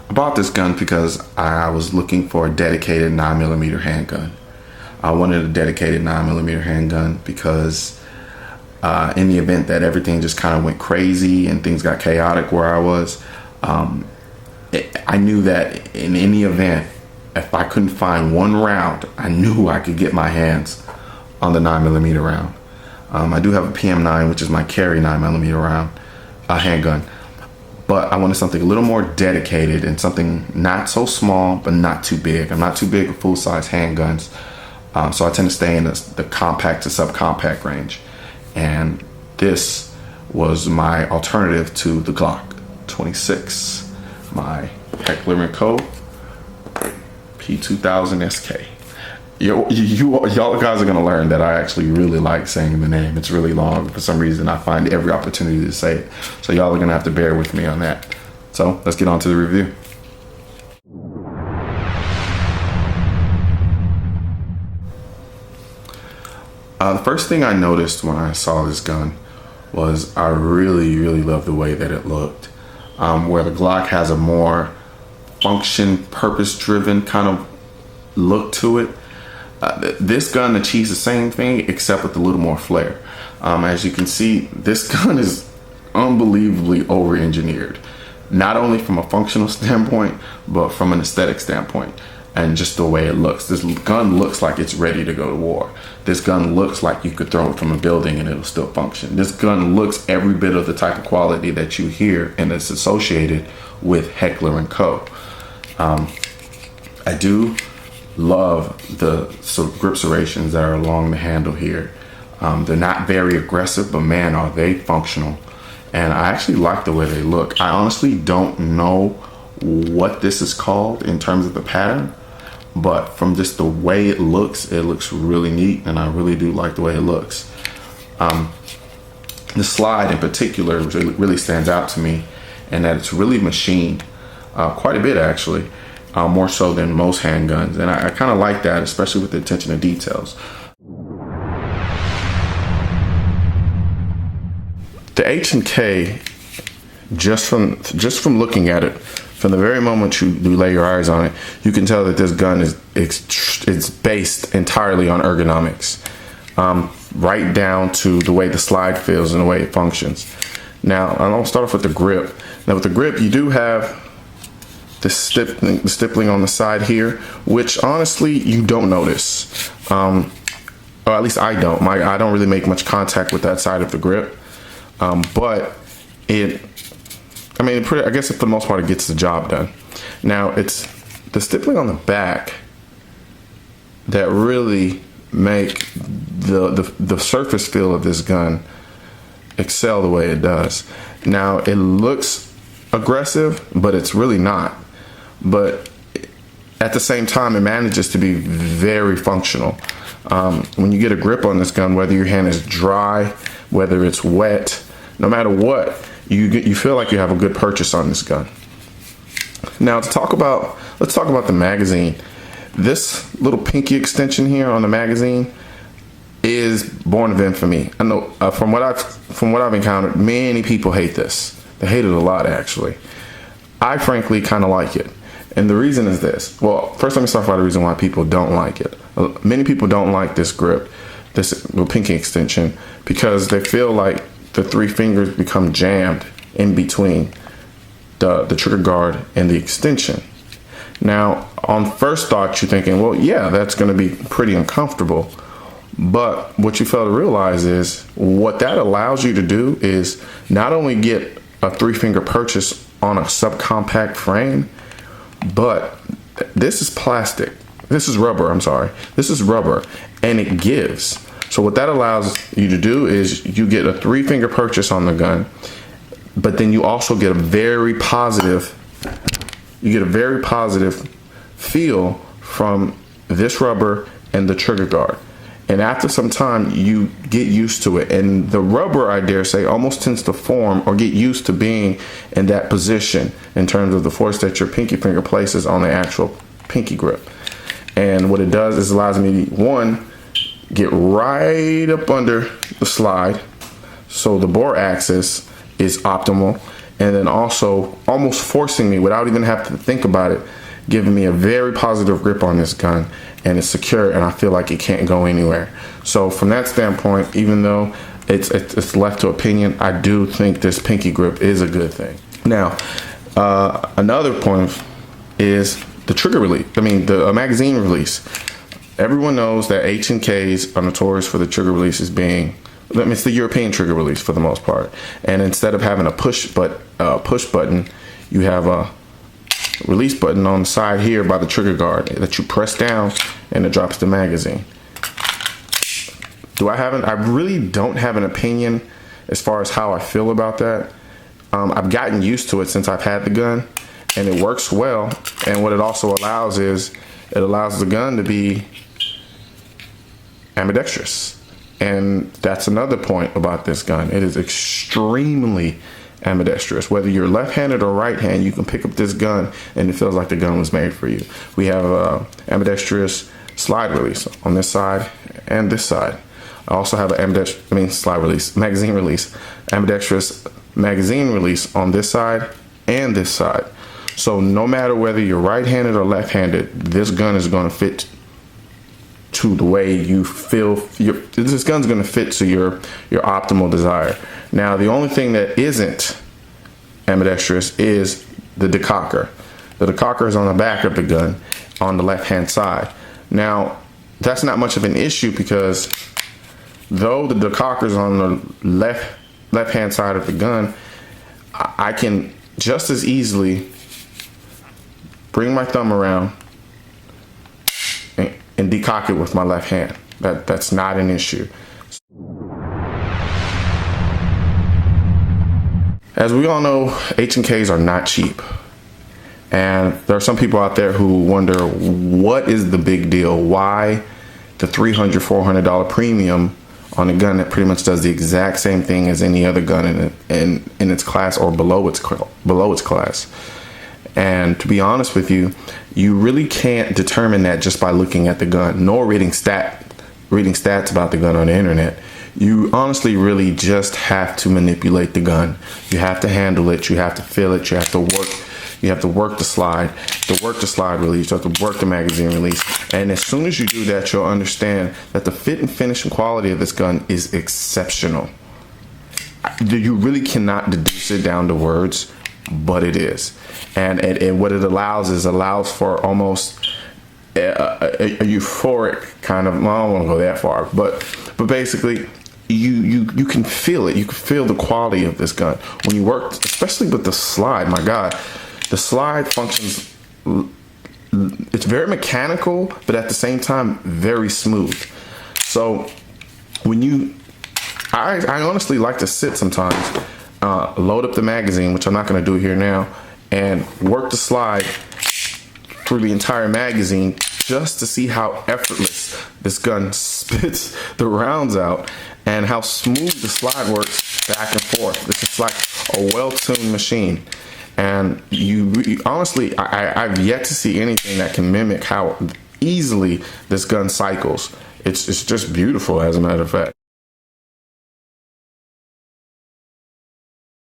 I bought this gun because I was looking for a dedicated 9mm handgun. I wanted a dedicated 9mm handgun because in the event that everything just kind of went crazy and things got chaotic where I was, I knew that in any event, if I couldn't find one round, I knew I could get my hands on the 9mm round. I do have a PM9, which is my carry 9mm round handgun, but I wanted something a little more dedicated and something not so small but not too big. I'm not too big for full-size handguns, so I tend to stay in the compact to subcompact range, and this was my alternative to the Glock 26, my Heckler & Co. P2000SK. Y'all guys are gonna learn that I actually really like saying the name. It's really long. For some reason, I find every opportunity to say it. So y'all are gonna have to bear with me on that. So let's get on to the review. The first thing I noticed when I saw this gun was I really love the way that it looked. Where the Glock has a more function, purpose-driven kind of look to it. This gun achieves the same thing except with a little more flair. As you can see, this gun is unbelievably over-engineered, not only from a functional standpoint, but from an aesthetic standpoint, and just the way it looks. This gun looks like it's ready to go to war. This gun looks like you could throw it from a building and it'll still function. This gun looks every bit of the type of quality that you hear and it's associated with Heckler & Co. I do love the grip serrations that are along the handle here. They're not very aggressive, but man, are they functional. And I actually like the way they look. I honestly don't know what this is called in terms of the pattern, but from just the way it looks really neat, and I really do like the way it looks. The slide in particular really stands out to me, and that it's really machined quite a bit actually. More so than most handguns, and I kind of like that, especially with the attention to details. The H&K, just from looking at it, from the very moment you lay your eyes on it, you can tell that this gun is based entirely on ergonomics, right down to the way the slide feels and the way it functions. Now, I'll start off with the grip. Now, with the grip, you do have the stippling on the side here, which honestly you don't notice, or at least I don't. I don't really make much contact with that side of the grip, but I guess for the most part it gets the job done. Now it's the stippling on the back that really make the surface feel of this gun excel the way it does. Now it looks aggressive, but it's really not. But at the same time, it manages to be very functional. When you get a grip on this gun, whether your hand is dry, whether it's wet, no matter what, you feel like you have a good purchase on this gun. Now let's talk about the magazine. This little pinky extension here on the magazine is born of infamy. I know from what I've encountered, many people hate this. They hate it a lot, actually. I frankly kind of like it. And the reason is this. Well, first let me start by the reason why people don't like it. Many people don't like this grip, this little pinky extension, because they feel like the three fingers become jammed in between the trigger guard and the extension. Now, on first thought, you're thinking, well, yeah, that's going to be pretty uncomfortable. But what you fail to realize is what that allows you to do is not only get a 3-finger purchase on a subcompact frame, but this is plastic. This is rubber, I'm sorry. This is rubber, and it gives. So what that allows you to do is you get a 3-finger purchase on the gun, but then you also get a very positive feel from this rubber and the trigger guard. And after some time, you get used to it. And the rubber, I dare say, almost tends to form or get used to being in that position in terms of the force that your pinky finger places on the actual pinky grip. And what it does is allows me to, one, get right up under the slide, so the bore axis is optimal. and then also almost forcing me without even having to think about it, giving me a very positive grip on this gun, and it's secure, and I feel like it can't go anywhere. So from that standpoint, even though it's left to opinion, I do think this pinky grip is a good thing. Now, another point is the trigger release. I mean, the magazine release. Everyone knows that H&Ks are notorious for the trigger releases being, it's the European trigger release for the most part. And instead of having a push button, you have a release button on the side here by the trigger guard that you press down and it drops the magazine. I really don't have an opinion as far as how I feel about that. I've gotten used to it since I've had the gun, and it works well. And what it also allows is, it allows the gun to be ambidextrous. And that's another point about this gun. It is extremely ambidextrous. Whether you're left-handed or right-handed, you can pick up this gun and it feels like the gun was made for you. We have ambidextrous slide release on this side and this side. I also have an slide release, magazine release, ambidextrous magazine release on this side and this side. So no matter whether you're right-handed or left-handed, this gun is going to fit to the way you feel. This gun's going to fit to your optimal desire. Now, the only thing that isn't ambidextrous is the decocker. The decocker is on the back of the gun on the left-hand side. Now, that's not much of an issue because though the decocker is on the left-hand side of the gun, I can just as easily bring my thumb around and decock it with my left hand. That's not an issue. As we all know, H&Ks are not cheap. And there are some people out there who wonder, what is the big deal? Why the $300, $400 premium on a gun that pretty much does the exact same thing as any other gun in its class or below its class? And to be honest with you, you really can't determine that just by looking at the gun, nor reading stats about the gun on the internet. You honestly really just have to manipulate the gun. You have to handle it. You have to feel it. You have to work. You have to work the slide, release. You have to work the magazine release. And as soon as you do that, you'll understand that the fit and finish and quality of this gun is exceptional. You really cannot deduce it down to words, but it is. And what it allows for almost a euphoric kind of, well, I don't want to go that far, but basically you can feel it. You can feel the quality of this gun when you work, especially with the slide. My God, the slide functions, it's very mechanical, but at the same time, very smooth. So when I honestly like to sit sometimes, load up the magazine, which I'm not going to do here now, and work the slide through the entire magazine just to see how effortless this gun spits the rounds out and how smooth the slide works back and forth. It's just like a well-tuned machine. And honestly, I've yet to see anything that can mimic how easily this gun cycles. It's just beautiful, as a matter of fact.